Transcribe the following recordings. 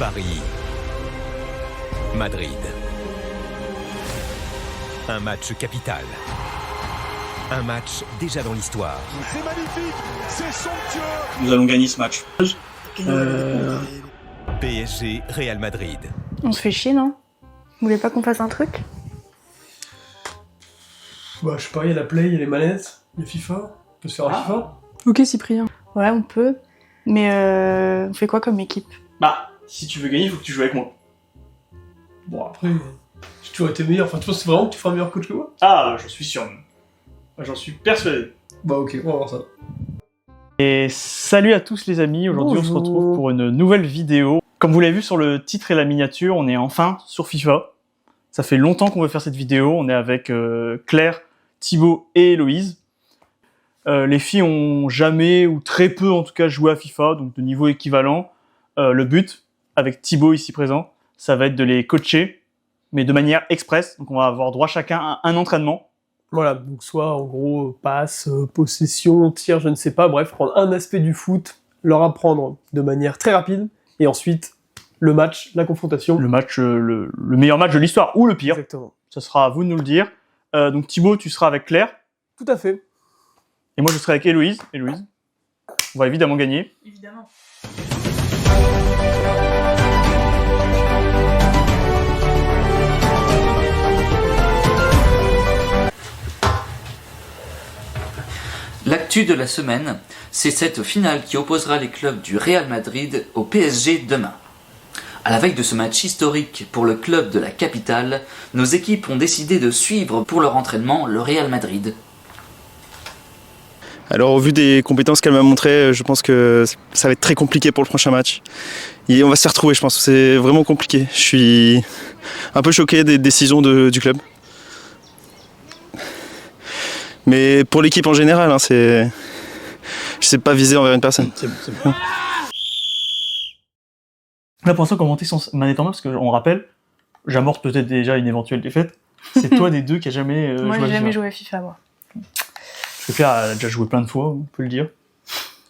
Paris, Madrid. Un match capital. Un match déjà dans l'histoire. C'est magnifique, c'est somptueux. Nous allons gagner ce match. PSG, Real Madrid. On se fait chier, non? Vous voulez pas qu'on fasse un truc? Bah, je sais pas, il y a la Play, il y a les manettes, il y a FIFA. On peut se faire un FIFA. Ok, Cyprien. Ouais, on peut. Mais on fait quoi comme équipe? Bah, si tu veux gagner, il faut que tu joues avec moi. Bon, après, j'ai toujours été meilleur. Enfin, tu penses vraiment que tu feras un meilleur coach que moi? Ah, j'en suis sûr. J'en suis persuadé. Bah, ok, on va voir ça. Et salut à tous les amis, aujourd'hui on se retrouve pour une nouvelle vidéo. Comme vous l'avez vu sur le titre et la miniature, on est enfin sur FIFA. Ça fait longtemps qu'on veut faire cette vidéo, on est avec Claire, Thibaut et Héloïse. Les filles ont jamais, ou très peu en tout cas, joué à FIFA, donc de niveau équivalent. Le but, avec Thibaut ici présent, ça va être de les coacher, mais de manière express. Donc on va avoir droit chacun à un entraînement. Voilà, donc soit en gros passe, possession, tir, je ne sais pas, bref, prendre un aspect du foot, leur apprendre de manière très rapide, et ensuite le match, la confrontation. Le match, le meilleur match de l'histoire, ou le pire. Exactement. Ça sera à vous de nous le dire. Donc Thibaut, tu seras avec Claire. Tout à fait. Et moi, je serai avec Héloïse. Héloïse, on va évidemment gagner. Évidemment. L'actu de la semaine, c'est cette finale qui opposera les clubs du Real Madrid au PSG demain. À la veille de ce match historique pour le club de la capitale, nos équipes ont décidé de suivre pour leur entraînement le Real Madrid. Alors au vu des compétences qu'elle m'a montrées, je pense que ça va être très compliqué pour le prochain match. Et on va se retrouver, je pense. C'est vraiment compliqué. Je suis un peu choqué des décisions du club. Mais pour l'équipe en général, je sais pas viser envers une personne. C'est bon. Là, pour l'instant, commenter sans manette en main, parce qu'on rappelle, j'amorce peut-être déjà une éventuelle défaite. C'est toi des deux qui a jamais Moi, joué à j'ai jamais FIFA. joué à FIFA, moi. Parce que Claire a déjà joué plein de fois, on peut le dire. Donc,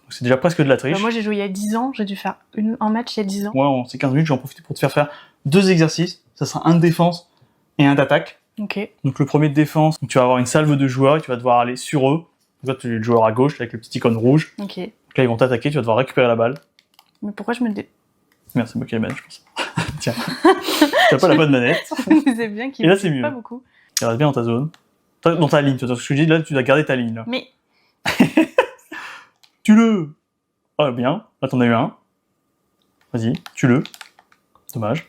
c'est déjà presque de la triche. Moi, j'ai joué il y a 10 ans, j'ai dû faire un match il y a 10 ans. Moi, en ces 15 minutes, j'en profite pour te faire 2 exercices. Ça sera un de défense et un d'attaque. Ok. Donc le premier de défense, tu vas avoir une salve de joueurs et tu vas devoir aller sur eux. Donc là, tu es le joueur à gauche avec le petit icône rouge. Ok. Donc là, ils vont t'attaquer, tu vas devoir récupérer la balle. Mais pourquoi je me Merde, c'est moi qui ai la manette, je pense. Tiens. Tu as pas la bonne manette. c'est bien qu'il Et là, me c'est suive mieux. pas beaucoup. Tu restes bien dans ta zone. Dans ta ligne, tu vois ce que je dis, là, tu dois garder ta ligne. Là. Mais Tue-le. Ah, bien. Là, t'en as eu un. Vas-y, tue-le. Dommage.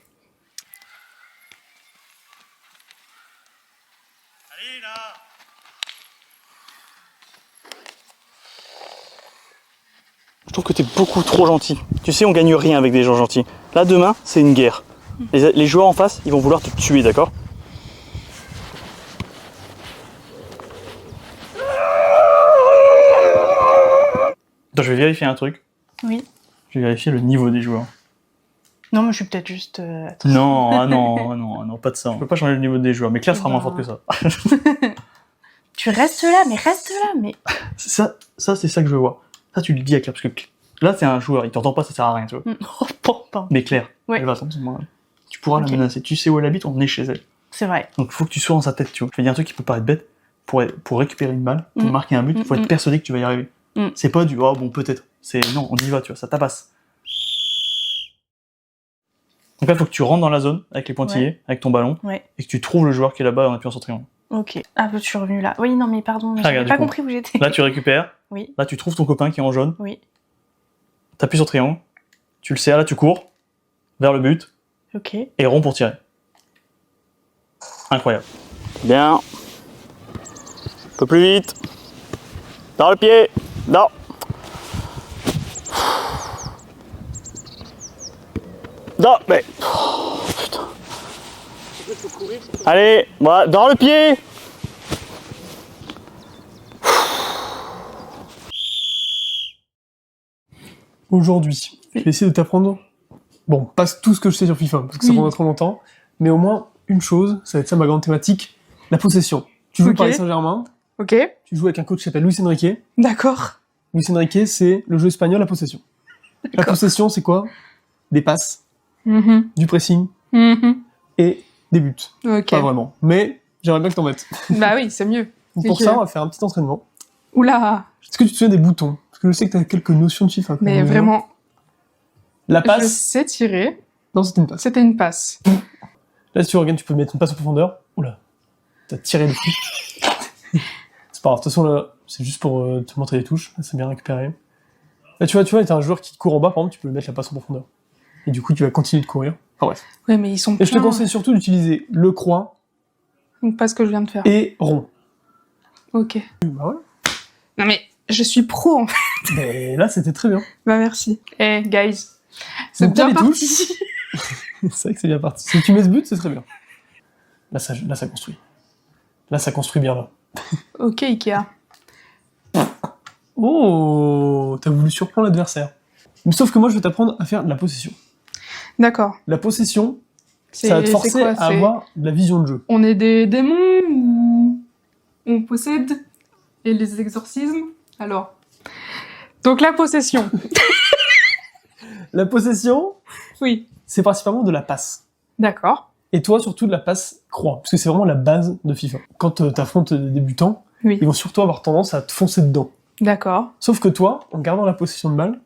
Je trouve que t'es beaucoup trop gentil. Tu sais, on gagne rien avec des gens gentils. Là, demain, c'est une guerre. Les joueurs en face, ils vont vouloir te tuer, d'accord? Attends, je vais vérifier un truc. oui. Je vais vérifier le niveau des joueurs. Non, mais je suis peut-être juste... Non, non, pas de ça. Je peux pas changer le niveau des joueurs, mais Claire sera moins forte que ça. Tu restes là, mais reste là, mais... Ça, c'est ça que je veux voir. Ça, tu le dis à Claire, parce que là, c'est un joueur, il t'entend pas, ça sert à rien, tu vois. Oh, pourtant. Mais Claire, Ouais. elle va attendre. Tu pourras Ok. la menacer. Tu sais où elle habite, on est chez elle. C'est vrai. Donc, il faut que tu sois dans sa tête, tu vois. Je vais dire un truc qui peut paraître bête. Pour récupérer une balle, pour marquer un but, il faut être persuadé que tu vas y arriver. C'est pas du « oh, bon, peut-être ». C'est « non, on y va », tu vois, ça tabasse. Donc là, il faut que tu rentres dans la zone avec les pointillés, avec ton ballon, Ouais. et que tu trouves le joueur qui est là-bas en appuyant sur triangle. Ok. Ah, bah, je suis revenue là. Oui, non, mais pardon, mais Ah, j'avais regarde, pas du coup. compris où j'étais. Là, tu récupères. Oui. Là, tu trouves ton copain qui est en jaune. Oui. T'appuies sur triangle. Tu le serres, là, tu cours vers le but Ok. et rond pour tirer. Incroyable. Bien. Un peu plus vite. Dans le pied. Non. Non, mais... Oh, putain. Allez, moi, dans le pied. Aujourd'hui, je vais essayer de t'apprendre, bon, pas tout ce que je sais sur FIFA, parce que ça prendra trop longtemps, mais au moins une chose, ça va être ça ma grande thématique, la possession. Tu joues Ok. Paris Saint-Germain, Ok. tu joues avec un coach qui s'appelle Luis Enrique. D'accord. Luis Enrique, c'est le jeu espagnol, la possession. La possession, c'est quoi? Des passes, du pressing et des buts. Ok. Pas vraiment. Mais j'aimerais bien que t'en mettes. Bah oui, c'est mieux. Donc pour Ok. ça, on va faire un petit entraînement. Oula. Est-ce que tu te souviens des boutons? Parce que je sais que t'as quelques notions de chiffres. quand Mais même. vraiment, La je passe. sais tirer. Non, c'était une passe. C'était une passe. Là, si tu regardes, tu peux mettre une passe en profondeur. Oula. T'as tiré le truc. C'est pas grave. De toute façon, là, c'est juste pour te montrer les touches. Là, c'est bien récupéré. Là, tu vois, t'as un joueur qui court en bas, par exemple, tu peux lui mettre la passe en profondeur. Et du coup, tu vas continuer de courir. Enfin bref. Ouais, mais ils sont Et je te pleins. conseille surtout d'utiliser le croix Donc pas ce que je viens de faire. et rond. Ok. Bah voilà. Non mais je suis pro en fait. Mais là, c'était très bien. Bah merci. Eh guys, c'est Donc, t'as bien les parti. C'est vrai que c'est bien parti. Si tu mets ce but, c'est très bien. Là, ça construit. Là, ça construit bien, là. Ok Ikea. Oh, t'as voulu surprendre l'adversaire. Mais sauf que moi, je vais t'apprendre à faire de la possession. D'accord. La possession, C'est ça va te c'est forcer quoi, à c'est- avoir de la vision de jeu. On est des démons ou on possède et les exorcismes. Alors. Donc la possession. La possession, Oui. c'est principalement de la passe. D'accord. Et toi, surtout de la passe croix, parce que c'est vraiment la base de FIFA. Quand t'affrontes des débutants, Oui. ils vont surtout avoir tendance à te foncer dedans. D'accord. Sauf que toi, en gardant la possession de balle,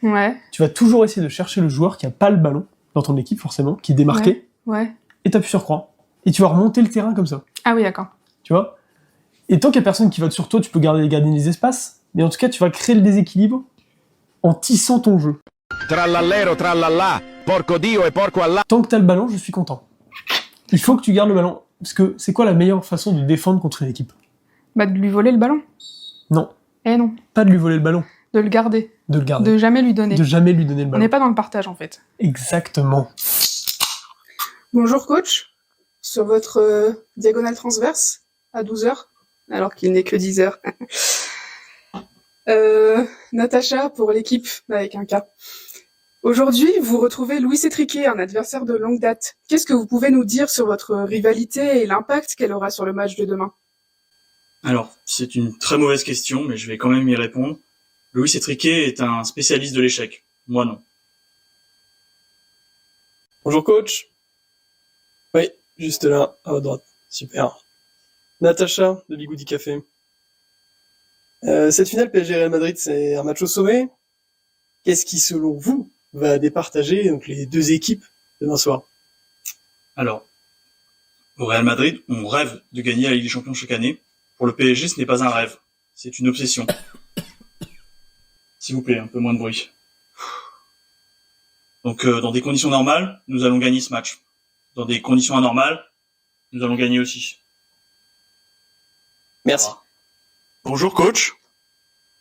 Ouais. tu vas toujours essayer de chercher le joueur qui a pas le ballon dans ton équipe, forcément, qui est démarqué, Ouais. et t'appuies sur croix. Et tu vas remonter le terrain comme ça, Ah oui d'accord. tu vois. Et tant qu'il y a personne qui va sur toi, tu peux garder les espaces, mais en tout cas, tu vas créer le déséquilibre en tissant ton jeu. Trallallero, trallallà, porco Dio e porco Allah. Tant que t'as le ballon, je suis content. Il faut que tu gardes le ballon, parce que c'est quoi la meilleure façon de défendre contre une équipe? Bah de lui voler le ballon. Non, Eh non. pas de lui voler le ballon, De le garder. de le garder, De jamais lui donner. de jamais lui donner le On ballon. n'est pas dans le partage en fait. Exactement. Bonjour coach, sur votre diagonale transverse à 12h, alors qu'il n'est que 10h. Natacha pour l'équipe avec un K. Aujourd'hui, vous retrouvez Louis Étriquet, un adversaire de longue date. Qu'est-ce que vous pouvez nous dire sur votre rivalité et l'impact qu'elle aura sur le match de demain? Alors, c'est une très mauvaise question, mais je vais quand même y répondre. Louis Étriquet est un spécialiste de l'échec. Moi, non. Bonjour coach. Oui, juste là, à votre droite. Super. Natacha, de Bigoudi Café. Cette finale PSG Real Madrid, c'est un match au sommet. Qu'est-ce qui, selon vous, va départager donc, les deux équipes demain soir? Alors, au Real Madrid, on rêve de gagner la Ligue des Champions chaque année. Pour le PSG, ce n'est pas un rêve. C'est une obsession. S'il vous plaît, un peu moins de bruit. Donc, dans des conditions normales, nous allons gagner ce match. Dans des conditions anormales, nous allons gagner aussi. Merci. Voilà. Bonjour coach.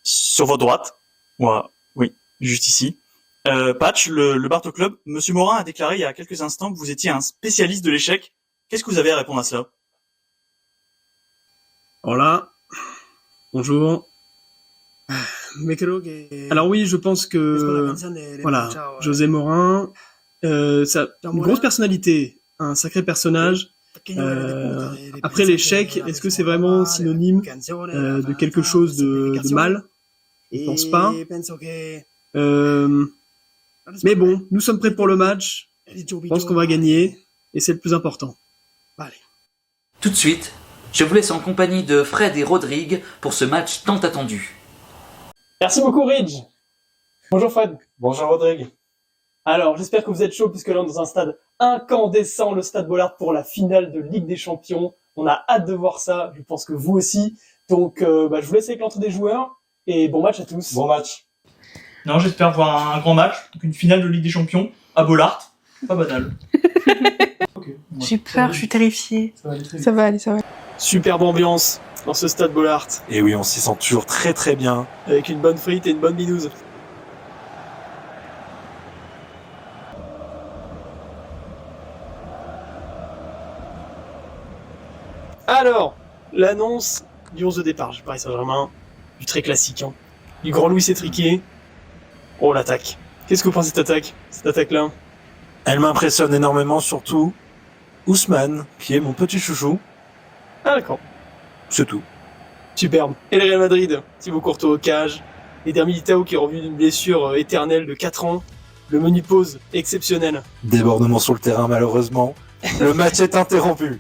Sur votre droite. Moi, oui, juste ici. Patch, le Barto Club, Monsieur Morin a déclaré il y a quelques instants que vous étiez un spécialiste de l'échec. Qu'est-ce que vous avez à répondre à cela? Hola, bonjour. Alors oui, je pense que voilà, José Morin, ça, une grosse personnalité, un sacré personnage. Après l'échec, est-ce que c'est vraiment synonyme de quelque chose de mal? Je pense pas. Mais bon, nous sommes prêts pour le match. Je pense qu'on va gagner et c'est le plus important. Tout de suite, je vous laisse en compagnie de Fred et Rodrigue pour ce match tant attendu. Merci beaucoup, Ridge. Bonjour, Fred. Bonjour Rodrigue. Alors, j'espère que vous êtes chaud puisque là, on est dans un stade incandescent, le Stade Bollaert pour la finale de Ligue des Champions. On a hâte de voir ça. Je pense que vous aussi. Donc, je vous laisse avec l'entrée des joueurs et bon match à tous. Bon match. Non, j'espère voir un grand match, donc une finale de Ligue des Champions à Bollaert. Pas banal. Okay, ouais. J'ai peur, je suis terrifiée. Ça va aller très vite. Ça va aller, ça va aller. Superbe ambiance dans ce Stade Bollaert Et oui, on s'y sent toujours très très bien. avec une bonne frite et une bonne binouse. Alors, l'annonce du 11 de départ du Paris Saint-Germain, du très classique, hein, du grand Louis Étriquet. Oh, l'attaque. Qu'est-ce que vous pensez de cette attaque-là? Elle m'impressionne énormément, surtout Ousmane, qui est mon petit chouchou. Ah, d'accord. C'est tout. Superbe. Et le Real Madrid, Thibaut Courtois au cage, Eder Militao qui est revenu d'une blessure éternelle de 4 ans. Le menu pause, exceptionnel. Débordement sur le terrain, malheureusement. Le match est interrompu.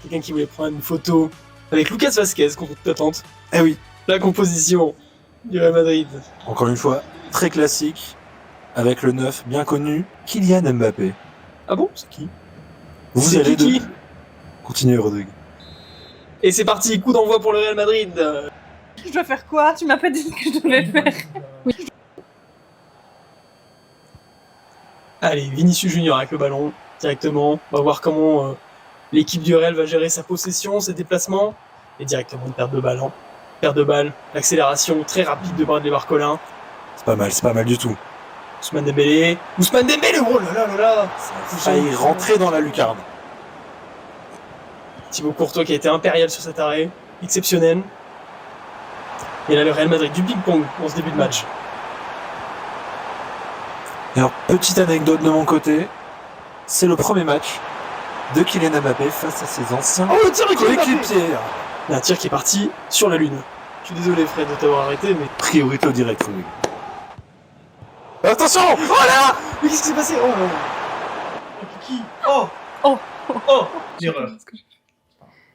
Quelqu'un qui voulait prendre une photo avec Lucas Vasquez contre toute attente. Eh oui, La composition du Real Madrid. encore une fois, très classique, avec le 9 bien connu, Kylian Mbappé. Ah bon, c'est qui? Vous C'est allez qui de... Continuez, Rodrigue. Et c'est parti, coup d'envoi pour le Real Madrid. Je dois faire quoi? Tu m'as pas dit ce que je devais faire. Allez, Vinicius Junior avec le ballon, directement. On va voir comment l'équipe du Real va gérer sa possession, ses déplacements. Et directement une perte de ballon. Perte de balle, l'accélération très rapide de Bradley Barcola. C'est pas mal du tout. Ousmane Dembélé. Ousmane Dembélé, oh là là là là. Ça a failli rentrer dans la lucarne. Thibaut Courtois qui a été impérial sur cet arrêt. Exceptionnel. Et là, le Real Madrid du ping-pong dans ce début de match. Et alors, petite anecdote de mon côté, c'est le premier match de Kylian Mbappé face à ses anciens Oh, le tir de Kylian Mbappé. coéquipiers. Il y a un tir qui est parti sur la lune. Je suis désolé Fred de t'avoir arrêté, mais... Priorité au direct, Rodrigue. Attention! Oh là! Mais qu'est-ce qui s'est passé? Oh là là. Qui? Oh! L'erreur.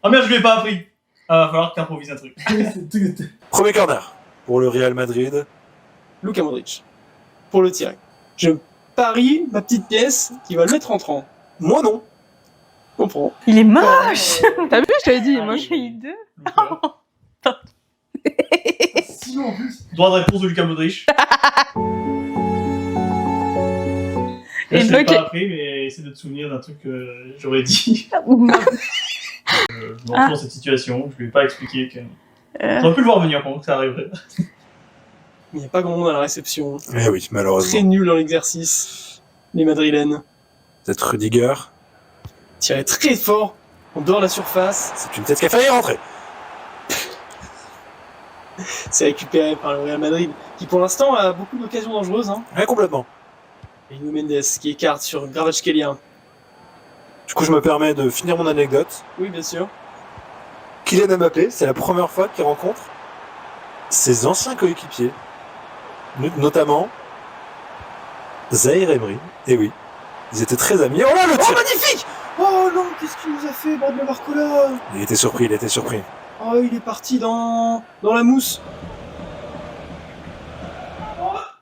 Ah merde, je lui ai pas appris. Ah, va falloir que t'improvises un truc. Premier corner pour le Real Madrid. Luka Modric. Pour le tir. Je parie ma petite pièce qui va le mettre en 30. Moi non. Comprends. Il est moche. T'as vu, je t'avais dit, Ah, moi. Il est deux. Sinon, en plus. Droit de réponse de Lucas Modric. Et Je l'ai donc- pas appris, mais essaie de te souvenir d'un truc que j'aurais dit. Je me retrouve dans cette situation, je lui ai pas expliqué que... J'aurais pu le voir venir pendant que ça arriverait. Il n'y a pas grand monde à la réception. Eh oui, Très malheureusement. nul dans l'exercice. Les Madrilènes. Peut-être Rudiger. Tiré très fort. En dehors de la surface. C'est une tête qui a failli rentrer. C'est récupéré par le Real Madrid. Qui pour l'instant a beaucoup d'occasions dangereuses. Hein. Ouais, complètement. Et Nuno Mendes qui écarte sur Kvaratskhelia. Du coup, je me permets de finir mon anecdote. Oui, bien sûr. Kylian Mbappé, c'est la première fois qu'il rencontre ses anciens coéquipiers. Notamment Zaïre Emery. Et oui, ils étaient très amis. Oh là, le Oh, tir! magnifique! Oh non, qu'est-ce qu'il nous a fait, Bradley Barcola? Il était surpris. Oh, il est parti dans la mousse.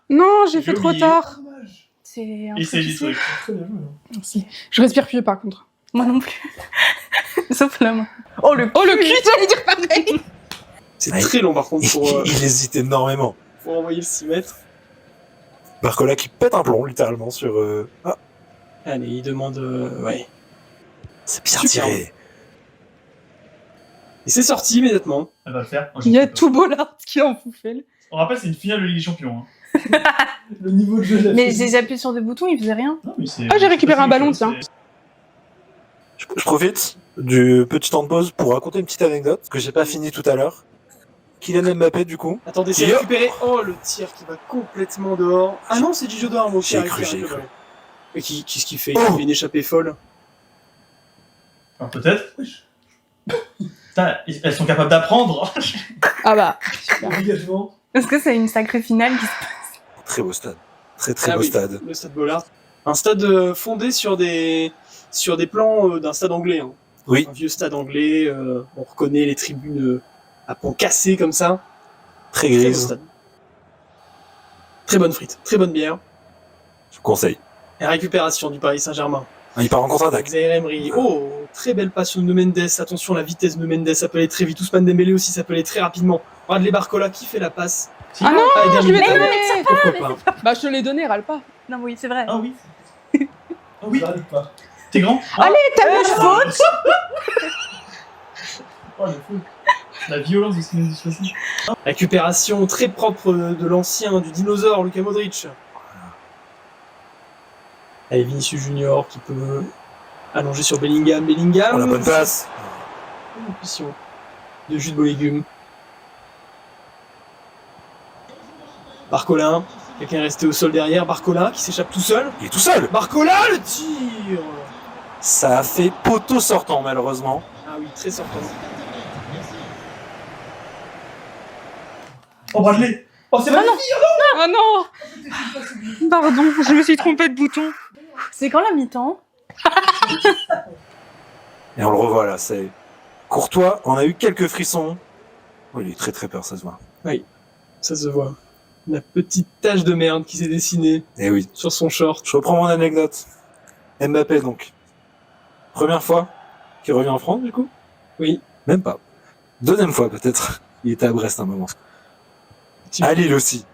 Non, j'ai J'ai fait trop oublié. tard. C'est un Il s'agit de truc. truc. Merci. Je respire plus, par contre. Moi non plus. Sauf la main. Oh le cul, j'allais dire pareil. C'est Ah, très long par contre pour Il hésite énormément. envoyer le 6 mètres. Barcola qui pète un plomb, littéralement, sur... Ah, Allez, il demande... ouais. c'est bien Super. tiré. Et c'est sorti immédiatement. Elle va le faire. Moi, Il y je a sais pas. tout Bollard qui en foufelle. On rappelle, c'est une finale de Ligue des Champions. Hein. Le niveau de jeu de la Mais j'ai appuyé sur des boutons, il faisait rien. Non, mais c'est- Ah, j'ai récupéré c'est un ballon, quelque chose, tiens. c'est- Je profite du petit temps de pause pour raconter une petite anecdote que j'ai pas fini tout à l'heure. Kylian Mbappé, du coup. Attendez, c'est Yo. récupéré. Oh, le tir qui va complètement dehors. Ah non, c'est Gigi Dehors, mon J'ai qui cru, récupère j'ai le cru. ballon. Mais qu'est-ce qu'il fait? Oh. Il fait une échappée folle. Enfin, peut-être. Putain, elles sont capables d'apprendre. Ah bah. Obligatoire. Est-ce que c'est une sacrée finale qui se passe? Très beau stade. Très Ah beau oui, stade. Le stade Bollard. Un stade fondé sur des plans d'un stade anglais. Hein. Oui. Un vieux stade anglais. On reconnaît les tribunes à pont cassé comme ça. Très Très beau grise. stade. Très bonne frite, très bonne bière. Je vous conseille. Et récupération du Paris Saint-Germain. Ah, il part en contre-attaque. Zaïre Emery. Oh, très belle passe sur Nuno Mendes. Attention, la vitesse de Mendes, ça peut aller très vite. Ousmane Dembélé aussi, ça peut aller très rapidement. Bradley Barcola qui fait la passe. Ah non, Ah, et je lui ai dernier. donné. Pourquoi pas? Bah, je te l'ai donné, râle pas. Non, oui, c'est vrai. Ah oui. Ah oui. T'es grand. Allez, t'as vu faute. Oh, le fou. La violence de ce moment choisi. Récupération très propre de l'ancien, du dinosaure, Luka Modric. Allez, Vinicius Junior qui peut allonger sur Bellingham. Bellingham. Oh, la bonne passe. Une option de jus de beaux légumes. Barcola. Quelqu'un est resté au sol derrière. Barcola qui s'échappe tout seul. Il est tout seul. Barcola, le tir. Ça a fait poteau sortant, malheureusement. Ah oui, très sortant. Oh, Bradley. Oh, c'est magnifique. Oh non! Pardon, je me suis trompée de bouton. C'est quand la mi-temps? Et on le revoit là, c'est Courtois. On a eu quelques frissons. Oh, il est très très peur, ça se voit. Oui, ça se voit. La petite tache de merde qui s'est dessinée Eh oui. sur son short. Je reprends mon anecdote. Mbappé donc. Première fois qu'il revient en France du coup? Oui. Même pas. Deuxième fois peut-être. Il était à Brest un moment. À Lille aussi.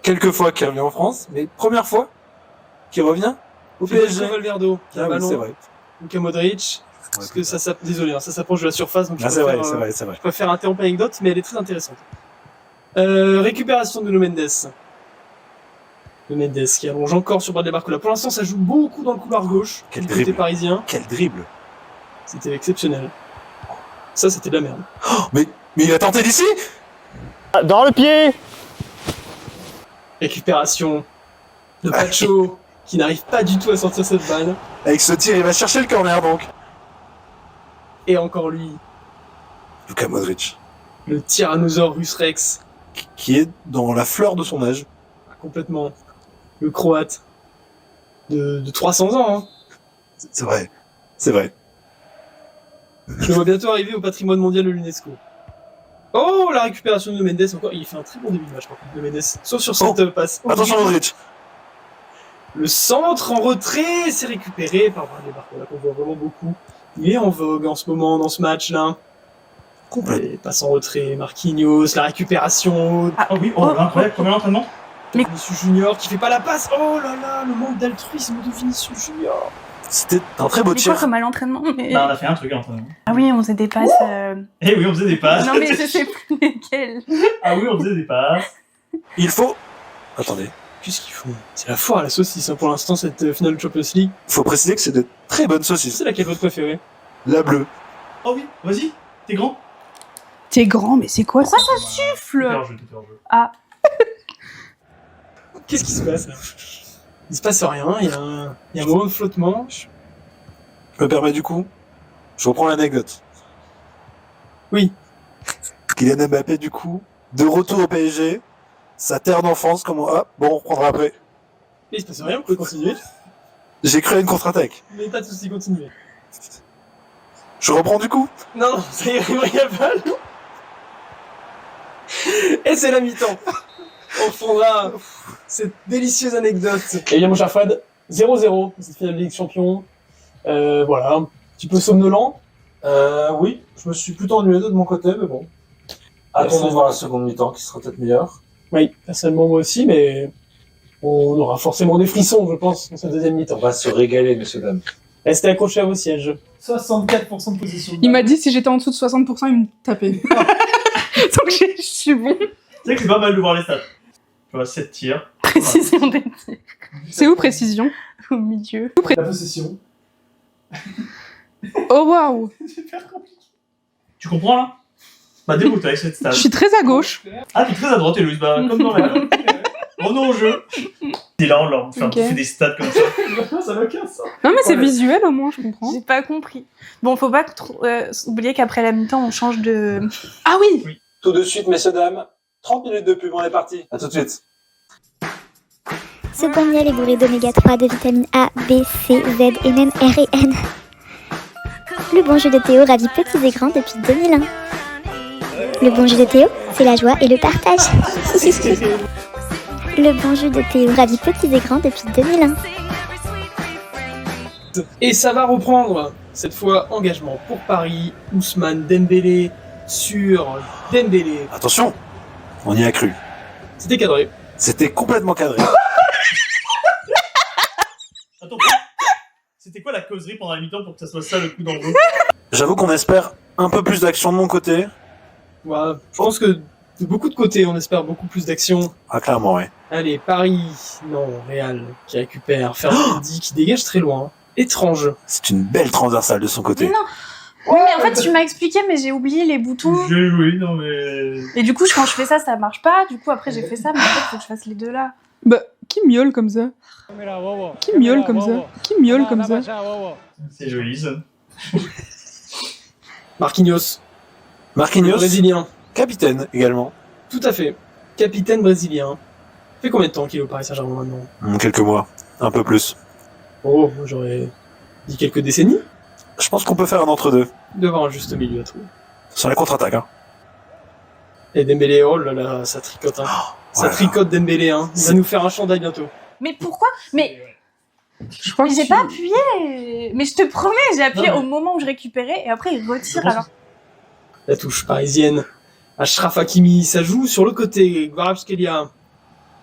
Quelques fois qu'il revient en France, mais première fois qu'il revient au PSG. Valverde, qui a un Ah oui, ballon. c'est vrai. Luka Modric. Parce que désolé, ça s'approche de la surface, donc Ah, c'est vrai, c'est vrai, c'est vrai. je préfère interrompre l'anecdote, mais elle est très intéressante. Récupération de Nuno Mendes. Nuno Mendes qui allonge encore sur Bradley Barcola. Pour l'instant, ça joue beaucoup dans le couloir gauche Quel du côté dribble. parisien. Quel dribble. C'était exceptionnel. Ça, c'était de la merde. Oh, mais il a tenté d'ici? Dans le pied! Récupération de Pacho qui n'arrive pas du tout à sortir cette balle. Avec ce tir, il va chercher le corner donc. Et encore lui, Luka Modric. le Tyrannosaurus Rex. Qui est dans la fleur de son âge. Complètement. Le Croate. De 300 ans, hein. C'est vrai. C'est vrai. Je le vois bientôt arriver au patrimoine mondial de l'UNESCO. Oh, la récupération de Mendes encore. Il fait un très bon début de match, par contre, de Mendes. Sauf sur cette passe. Attention Modric. Le centre en retrait, c'est récupéré par Bradley Barcola, qu'on voit vraiment beaucoup. Il est en vogue en ce moment, dans ce match-là. Complètement. Passe en retrait, Marquinhos, la récupération. Ah oui, oh, incroyable, premier entraînement. Vinicius Junior qui fait pas la passe. Oh là là, le manque d'altruisme de Vinicius Junior. C'était un très beau Mais quoi tir. comme à l'entraînement mais... Bah, on a fait un truc à l'entraînement. Ah oui, on faisait des passes. Eh oui, on faisait des passes. Non mais je sais plus lesquelles. Ah oui, on faisait des passes. Il faut... Attendez. Qu'est-ce qu'ils font? C'est la foire à la saucisse, hein, pour l'instant, cette finale de Champions League. Il faut préciser que c'est de très bonnes saucisses. C'est laquelle votre préférée? La bleue. Oh oui, vas-y, t'es grand. T'es grand, mais c'est quoi ça? Pourquoi ça suffle? Tout est hors jeu. Ah. Qu'est-ce qui se passe là? Il se passe rien, il y a un moment de flottement. Je me permets du coup. Je reprends l'anecdote. Oui. Kylian Mbappé du coup, de retour au PSG. Sa terre d'enfance, comment... Ah, bon, on reprendra après. Et il se passe rien, vous pouvez continuer. J'ai cru à une contre-attaque. Mais pas de soucis, continuez. Je reprends du coup. Non, non, ça ira pas. Et c'est la mi-temps. On reprendra cette délicieuse anecdote. Eh bien, mon cher Fred, 0-0 pour cette finale de Ligue des Champions. Voilà, un petit peu somnolent. Oui, je me suis plutôt ennuyé de mon côté, mais bon. Attendons de voir la seconde mi-temps qui sera peut-être meilleure. Oui, personnellement moi aussi, mais on aura forcément des frissons, je pense, dans cette deuxième mi-temps. On va se régaler, messieurs, dames. Restez accrochés à vos sièges. 64% de position. Il m'a dit si j'étais en dessous de 60%, il me tapait. Donc je suis bon. Tu sais que c'est pas mal de voir les stats. Tu vois, 7 tirs. Précision des tirs. C'est où précision? Au milieu. La possession. Oh waouh! Tu comprends là? Bah déroute avec cette stat. Je suis très à gauche. Ah, t'es très à droite, Héloïse, bah comme dans la Oh non, jeu. C'est là, on leur fait Ok. bouffer des stats comme ça. Ça va qu'un ça. Non mais c'est visuel au moins, je comprends. J'ai pas compris. Bon, faut pas oublier qu'après la mi-temps, on change de... Ah oui! Tout de suite, messieurs, dames. 30 minutes de pub, on est parti. À tout de suite. Ce bon miel est bourré d'oméga 3, de vitamines A, B, C, Z et même R et N. Le bon jus de Théo ravit petits et grands depuis 2001. Le bon jus de Théo, c'est la joie et le partage. Le bon jus de Théo ravit petits et grands depuis 2001. Et ça va reprendre. Cette fois, engagement pour Paris. Ousmane Dembélé sur Dembélé. Attention, on y a cru. C'était cadré. C'était complètement cadré. Attends, c'était quoi la causerie pendant la mi-temps pour que ça soit ça le coup d'envoi? J'avoue qu'on espère un peu plus d'action de mon côté. Voilà. Je pense que de beaucoup de côtés, on espère beaucoup plus d'action. Ah, clairement, ouais. Allez, Paris. Non, Real qui récupère. Fernandi qui dégage très loin. Étrange. C'est une belle transversale de son côté. Mais non. Oui, mais en fait, tu m'as expliqué, mais j'ai oublié les boutons. Oui, non mais... Et du coup, quand je fais ça, ça marche pas. Du coup, après, j'ai fait ça, mais en fait, faut que je fasse les deux là. Bah, qui miaule comme ça? Qui miaule comme ça? Qui miaule comme ça? C'est joli ça. Marquinhos. Marquinhos, Brésilien. capitaine également. Tout à fait. Capitaine brésilien. fait combien de temps qu'il est au Paris Saint-Germain maintenant? Quelques mois, un peu plus. Oh, moi j'aurais dit quelques décennies. Je pense qu'on peut faire un entre-deux. Devant un juste milieu à trouver. Sur la contre-attaque, hein. Et Dembélé, oh là là, ça tricote, hein. Ça tricote Dembélé, hein. Il va nous faire un chandail bientôt. Mais pourquoi? Mais Je crois que j'ai pas appuyé. Mais je te promets, j'ai appuyé Non, mais- au moment où je récupérais et après il retire alors. La touche parisienne. Achraf Hakimi, ça joue sur le côté. Kvaratskhelia.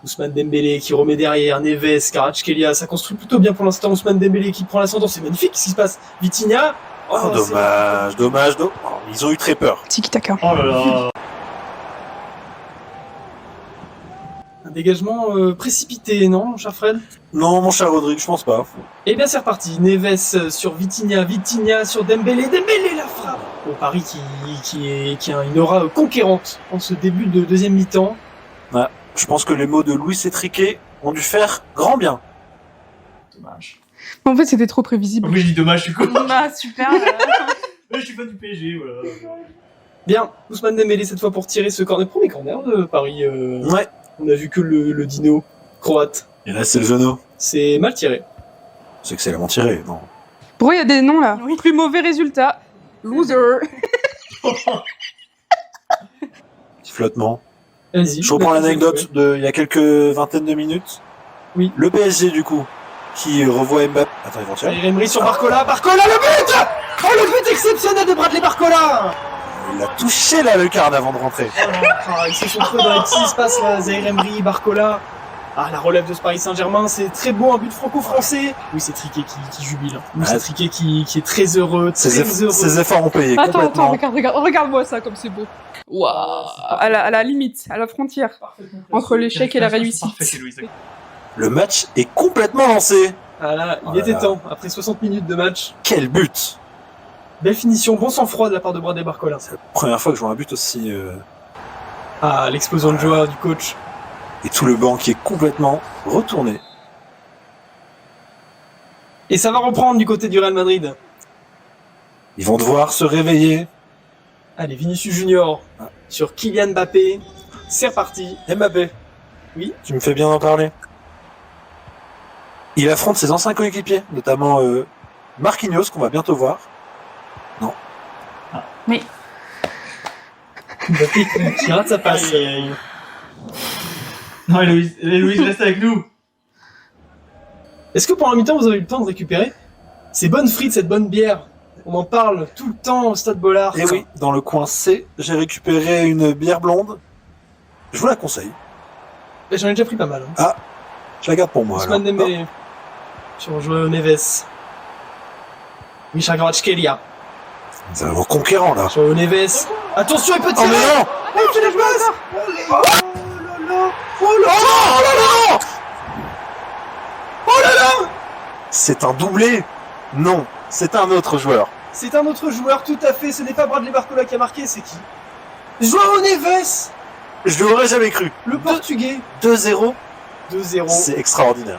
Ousmane Dembélé qui remet derrière. Neves, Kvaratskhelia. Ça construit plutôt bien pour l'instant. Ousmane Dembélé qui prend l'ascendant. C'est magnifique ce qui se passe. Vitinha. Oh, dommage. Oh, ils ont eu très peur. Tiki-taka. Oh là là. Un dégagement précipité, non, mon cher Fred? Non, mon cher Rodrigue, je pense pas. Eh bien, c'est reparti. Neves sur Vitinha. Vitinha sur Dembélé. Dembélé la frappe. Au Paris qui a une aura conquérante en ce début de deuxième mi-temps. Ouais, je pense que les mots de Luis Enrique ont dû faire grand bien. Dommage. En fait, c'était trop prévisible. Oui, je dis dommage, je suis con. Bah super. Je suis pas du PSG, voilà. Bien, Ousmane Dembélé cette fois pour tirer ce corner. Premier corner de Paris. Ouais. On a vu que le dino croate. Et là, c'est le genou. C'est mal tiré. C'est excellemment tiré, non. Pourquoi il y a des noms là? Plus mauvais résultat. Loser. Petit flottement. Vas-y. Je reprends l'anecdote il y a quelques vingtaines de minutes. Oui. Le PSG, du coup, qui revoit Mbappé. Attends, ils vont tirer. Emery sur Barcola. Barcola, le but! Oh, le but exceptionnel de Bradley Barcola! Il a touché la lucarne avant de rentrer. Ils se sont trouvés dans les petits espaces là. Zaïre Emery, Barcola. Ah, la relève de ce Paris Saint-Germain, c'est très beau, un but franco-français. Oui, c'est Triquet qui jubile. Hein. Oui, c'est Triquet qui est très heureux, Ses efforts ont payé Attends, complètement. regarde-moi ça comme c'est beau. Waouh. À la limite, à la frontière. Entre l'échec et la réussite. Le match est complètement lancé. Ah là, il était temps, après 60 minutes de match. Quel but! Belle finition, bon sang-froid de la part de Bradley Barcola. C'est la première fois que je vois un but aussi... Ah, l'explosion de joie du coach. Et tout le banc qui est complètement retourné. Et ça va reprendre du côté du Real Madrid. Ils vont devoir se réveiller. Allez, Vinicius Junior sur Kylian Mbappé. C'est reparti. Mbappé. Oui. Tu me fais bien en parler. Il affronte ses anciens coéquipiers, notamment Marquinhos, qu'on va bientôt voir. Non. Mais Mbappé qui rate sa passe. Non, Louise, reste avec nous. Est-ce que pendant la mi-temps, vous avez eu le temps de récupérer ces bonnes frites, cette bonne bière? On en parle tout le temps au Stade Bollard. Et oui, dans le coin C, j'ai récupéré une bière blonde. Je vous la conseille. J'en ai déjà pris pas mal. Hein. Ah, je la garde pour moi. Ousmane alors. Dembélé. Sur Joao Neves. Richard Kvaratskhelia. C'est un conquérant là. Joao Neves. Attention, il peut Oh tirer. mais non! Oh, il fait la passe. Oh là là. Oh là là! Oh là là. C'est un doublé? Non, c'est un autre joueur. C'est un autre joueur, tout à fait. Ce n'est pas Bradley Barcola qui a marqué, c'est qui? Joao Neves. Je l'aurais jamais cru. Le portugais. 2-0. 2-0. C'est extraordinaire.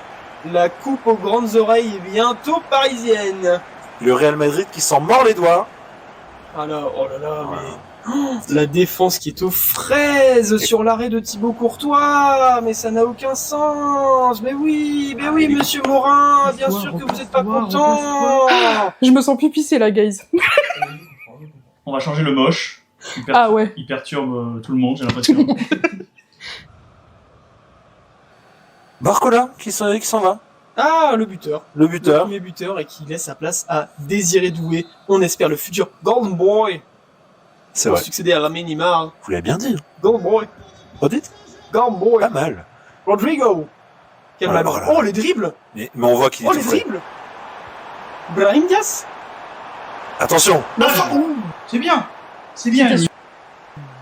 La coupe aux grandes oreilles est bientôt parisienne. Le Real Madrid qui s'en mord les doigts. Alors, oh là là, mais... Oh, la défense qui est aux fraises sur l'arrêt de Thibaut Courtois. Mais ça n'a aucun sens. Mais oui, monsieur Morin, bien sûr que vous n'êtes pas content. Je me sens pupissée là, guys. On va changer le moche. Ah ouais. Il perturbe tout le monde, j'ai l'impression. Barcola qui s'en va. Ah, le buteur. Le buteur. Le premier buteur et qui laisse sa place à Désiré Doué. On espère le futur Golden Boy. C'est pour vrai. succéder à Lamine Yamal. Vous l'avez bien dit. Golden Boy. Redites. Golden Boy. Pas mal. Rodrigo. Quel Voilà, ballon. voilà. Oh, les dribbles. Mais on voit qu'il est Oh, tout les frais. dribbles. Brahim Diaz. Attention. C'est bien. C'est bien.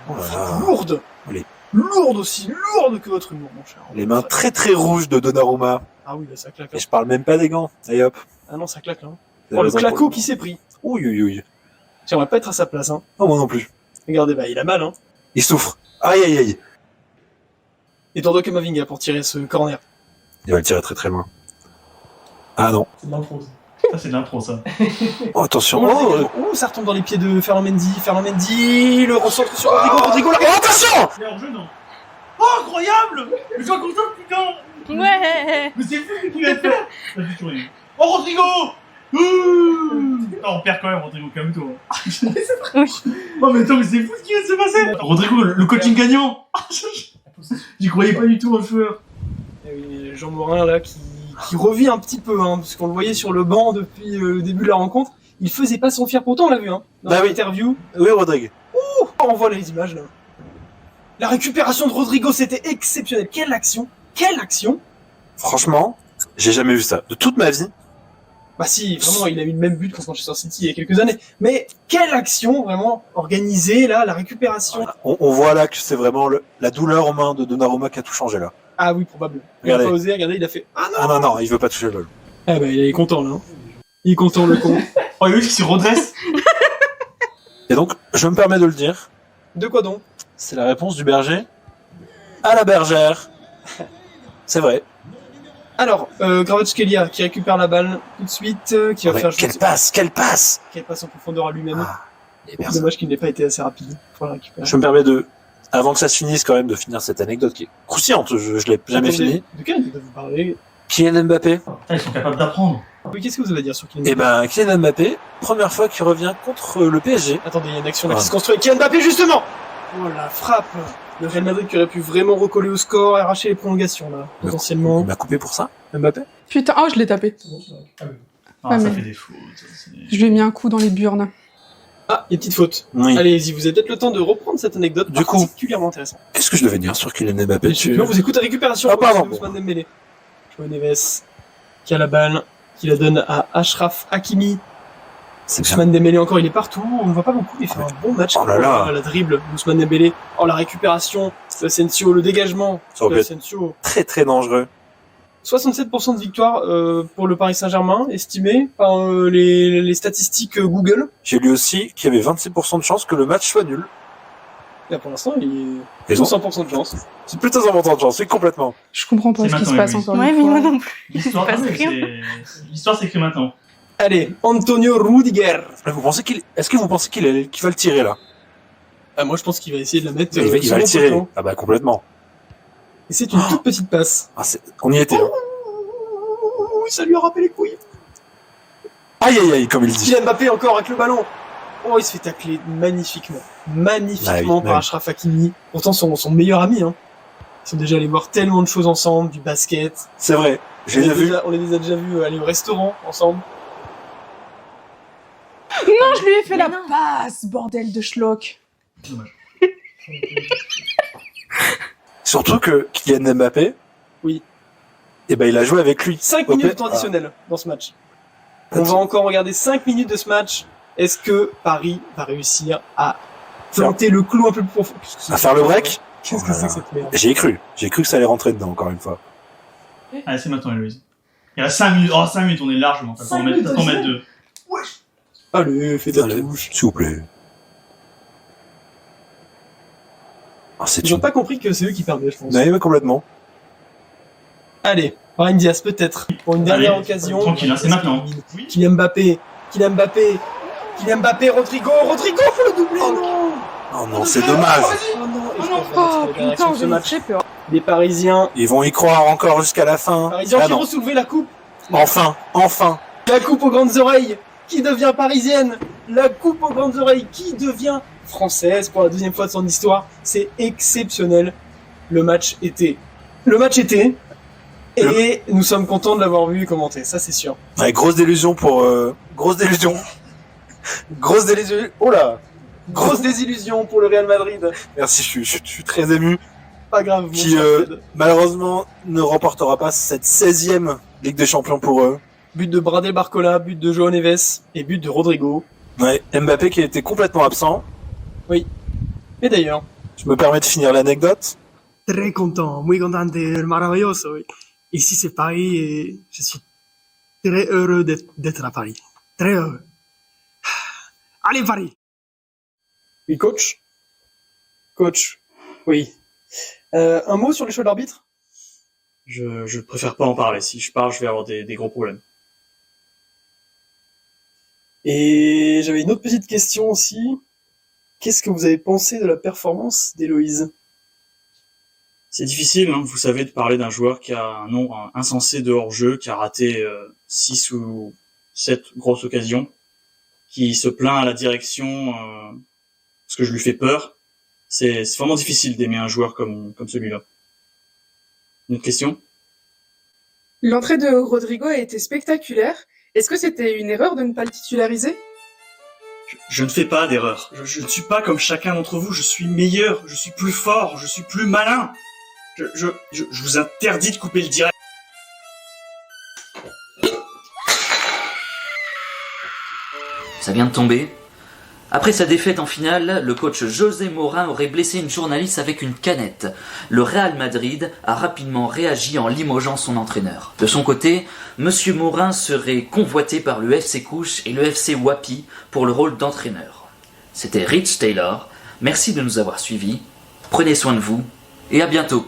Oh, la frappe lourde. Les- Lourde aussi. Lourde que votre humour, mon cher. Les mains très très rouges de Donnarumma. Ah oui, là, ça claque. Et je parle même pas des gants. Allez hop. Ah non, ça claque, là. Vous Oh, avez le raison claco pour- qui s'est pris. Ouh, ouh, ouh. J'aimerais pas être à sa place, hein. Oh, moi non plus. Regardez, bah, il a mal, hein. Il souffre. Aïe aïe aïe. Et Tordo Camavinga pour tirer ce corner. Il va le tirer très très loin. Ah non. C'est de l'impro, ça. Ça, c'est de l'impro, ça. Oh, attention. Oh, Oh, oh, ça retombe dans les pieds de Ferland Mendy. Ferland Mendy, le recentre sur Rodrigo. Rodrigo, là. oh, attention. Mais hors jeu, non. Oh, incroyable! Mais sois content, putain! Ouais. Mais c'est fou ce qu'il vient de faire! Ça fait tourner. Oh, Rodrigo! Non, on perd quand même, Rodrigo, calme-toi. Oh, mais attends, mais c'est fou ce qui vient de se passer! Rodrigo, le coaching gagnant! J'y croyais pas du tout au joueur. Et oui, Jean Morin là qui revit un petit peu, hein, parce qu'on le voyait sur le banc depuis le début de la rencontre. Il faisait pas son fier, pourtant on l'a vu, hein, dans l'interview. Oui, Rodrigue. Ouh, on voit les images là. La récupération de Rodrigo, c'était exceptionnel. Quelle action! Quelle action! Franchement, j'ai jamais vu ça. De toute ma vie. Bah si, vraiment, il a eu le même but contre Manchester City il y a quelques années. Mais quelle action, vraiment, organisée, là, la récupération. On voit là que c'est vraiment la douleur aux mains de Donnarumma qui a tout changé là. Ah oui, probable. Il Regardez. a pas osé, regardez, il a fait... Ah non! Ah non, il veut pas toucher le ballon. Ah bah, il est content, là. Il est content, le con. Oh, il y a qui se redresse. Et donc, je me permets de le dire. De quoi donc? C'est la réponse du berger à la bergère. C'est vrai. Alors, Kvaratskhelia qui récupère la balle tout de suite, qui va faire... Quelle passe! Quelle passe! Quelle passe en profondeur à lui-même. Et merci. Dommage qu'il n'ait pas été assez rapide pour la récupérer. Je me permets avant que ça se finisse quand même, de finir cette anecdote qui est croustillante. Je l'ai jamais fini. De quelle anecdote vous parlez? Kylian Mbappé. Ils sont capables d'apprendre. Oui, qu'est-ce que vous avez à dire sur Kylian Eh Mbappé? ben, Kylian Mbappé, première fois qu'il revient contre le PSG. Attendez, il y a une action là qui se construit. Kylian Mbappé, justement! Oh la frappe! Le Real Madrid qui aurait pu vraiment recoller au score et arracher les prolongations, là, potentiellement. Il m'a coupé pour ça, Mbappé? Putain, oh, je l'ai tapé. Ah, ça mais- fait des fautes. Je lui ai mis un coup dans les burnes. Ah, il y a une petite faute. Oui. Allez-y, vous avez peut-être le temps de reprendre cette anecdote Du coup, particulièrement intéressante. qu'est-ce que je devais dire sur Kylian Mbappé? Non, vous écoutez récupération. Ah, pardon. De Ousmane Dembélé. Joao Neves, qui a la balle, qui la donne à Achraf Hakimi. C'est bien. Ousmane Dembélé encore, il est partout. On ne voit pas beaucoup, il fait un bon match. Oh là là. La dribble d'Ousmane Dembélé. Oh, la récupération d'Asensio, le dégagement Ça aurait pu être d'Asensio. très très dangereux. 67% de victoire pour le Paris Saint-Germain, estimé par les statistiques Google. J'ai lu aussi qu'il y avait 26% de chances que le match soit nul. Là, pour l'instant, il est Et plutôt donc 100% de chance. C'est plutôt 100% de chance, oui, complètement. Je comprends pas C'est ce qui se maintenant, passe Louise. encore Ouais, une mais fois. moi non plus. L'histoire, Il se passe c'est- rien. l'histoire s'écrit maintenant. Allez, Antonio Rudiger. Est-ce que vous pensez qu'il va le tirer là? Ah, moi, je pense qu'il va essayer de la mettre. Il va sur le mon tirer. poteau. Ah bah complètement. Et c'est une toute petite passe. Ah, on y était. Hein. Ouh, ça lui a râpé les couilles. Aïe aïe aïe, comme il dit. Kylian Mbappé encore avec le ballon. Oh, il se fait tacler magnifiquement. Magnifiquement Ah oui, par oui. Achraf Hakimi. Pourtant, son meilleur ami, hein. Ils sont déjà allés voir tellement de choses ensemble, du basket. C'est vrai. J'ai On les vu. on les a déjà vus aller au restaurant ensemble. Non, je lui ai fait Mais la non. passe, bordel de schlock. Surtout que Kylian Mbappé. Oui. Eh ben, il a joué avec lui. 5 Au minutes de P- temps additionnel dans ce match. Ah. On va encore regarder 5 minutes de ce match. Est-ce que Paris va réussir à planter le clou un peu plus profond? À faire le break? Qu'est-ce que Oh là c'est là. que cette merde? J'ai cru que ça allait rentrer dedans, encore une fois. Allez, c'est maintenant, Héloïse. Il y a 5 minutes. Oh, 5 minutes, on est largement. T'as Cinq pas minutes, en mettre deux. Allez, fais ta Allez, touche. s'il vous plaît. Ah, c'est Ils ont une... pas compris que c'est eux qui perdaient, je pense. Oui, mais complètement. Allez, Brahim Diaz peut-être. Pour une dernière Allez, occasion. tranquille, hein, c'est maintenant. Kylian Mbappé. Kylian Mbappé. Kylian Mbappé, Rodrigo. Rodrigo pour le doubler. Non. Oh non, c'est dommage. Oh non, et je Oh pense vraiment que c'est la dernière action putain, de ce j'ai match. très peur. Les Parisiens. Ils vont y croire encore jusqu'à la fin. Parisiens Ah qui non. vont soulever la coupe. Enfin. La coupe aux grandes oreilles. Qui devient parisienne. La coupe aux grandes oreilles. Qui devient française pour la deuxième fois de son histoire. C'est exceptionnel. Le match était. Et nous sommes contents de l'avoir vu commenter. Ça, c'est sûr. Ouais, grosse délusion pour... Grosse délusion. Grosse délusion. Oh là. Grosse désillusion pour le Real Madrid. Merci, je suis très ému. Pas grave. mon Qui, cher Fred. malheureusement, ne remportera pas cette 16e Ligue des Champions pour eux. But de Bradel Barcola, but de Joao Neves et but de Rodrigo. Ouais, Mbappé qui a été complètement absent. Et d'ailleurs, Je me permets de finir l'anecdote. très content, muy contente, maravilloso. Oui. Ici c'est Paris et je suis très heureux d'être à Paris. Très heureux. Allez Paris. Oui, coach. Coach. Oui. Un mot sur les choix d'arbitre? Je préfère pas en parler. Si je parle, je vais avoir des gros problèmes. Et j'avais une autre petite question aussi. Qu'est-ce que vous avez pensé de la performance d'Héloïse? C'est difficile, hein, vous savez, de parler d'un joueur qui a un nombre insensé de hors-jeu, qui a raté 6 ou 7 grosses occasions, qui se plaint à la direction parce que je lui fais peur. C'est vraiment difficile d'aimer un joueur comme celui-là. Une autre question? L'entrée de Rodrigo a été spectaculaire. Est-ce que c'était une erreur de ne pas le titulariser? Je ne fais pas d'erreur. Je ne suis pas comme chacun d'entre vous. Je suis meilleur, je suis plus fort, je suis plus malin. Je vous interdis de couper le direct. Ça vient de tomber. Après sa défaite en finale, le coach José Morin aurait blessé une journaliste avec une canette. Le Real Madrid a rapidement réagi en limogeant son entraîneur. De son côté, Monsieur Morin serait convoité par le FC Couche et le FC Wapi pour le rôle d'entraîneur. C'était Rich Taylor. Merci de nous avoir suivis. Prenez soin de vous et à bientôt.